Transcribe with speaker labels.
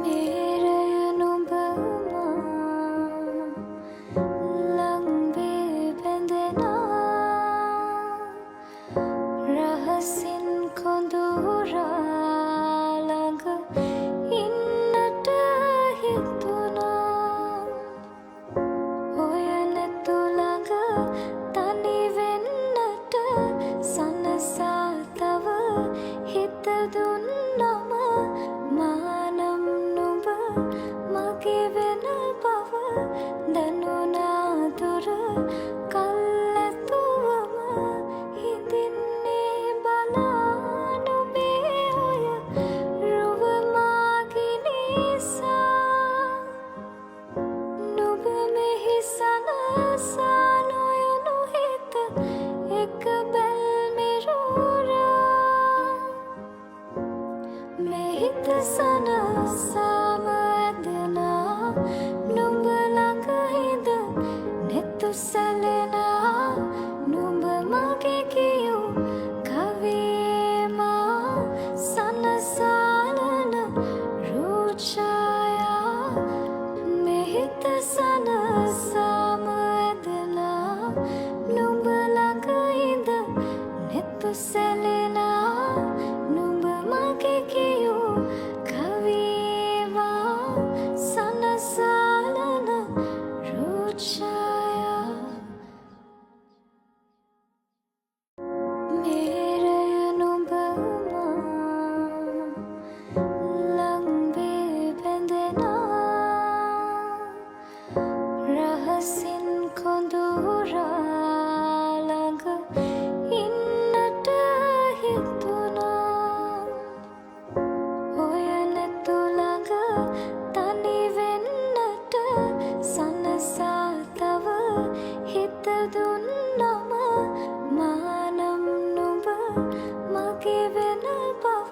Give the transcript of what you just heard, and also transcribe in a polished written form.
Speaker 1: मेरे नुब लंबे बंदना रहसिन कोंदूरा लग इन्नट हितुना होयन तुलग तनि वेन्नट सनसा तव हित दुन्नम मानं नुब मगे वेन बव दनुना दुर कल्लතුවම හිඳින්නේ බලා නුඹේ ඔය රුව මාගේ නිසා නුඹ මෙහි සනසා නොයනු හිත එක බැල්මිරුරා මේ හිත සනසාම ඇදෙනා නුඹ ළඟ හිඳ නෙතු සැලෙනා නුඹ මගේ කියූ කවියේ මා සනසාලන රූඡායා මේ හිත සනසාම ඇදෙනා නුඹ ළඟ හිඳ නෙතු සැලෙනා නුඹ මගේ කියූ කවියේ මා සනසාලන රූඡායා मेरे नुब लंबे बंदना रहसिन कोंदूरा लग इन्नट हितुना होयन तुलग तनि वेन्नट सनसा तव हित दुन्नम मानं නුඹ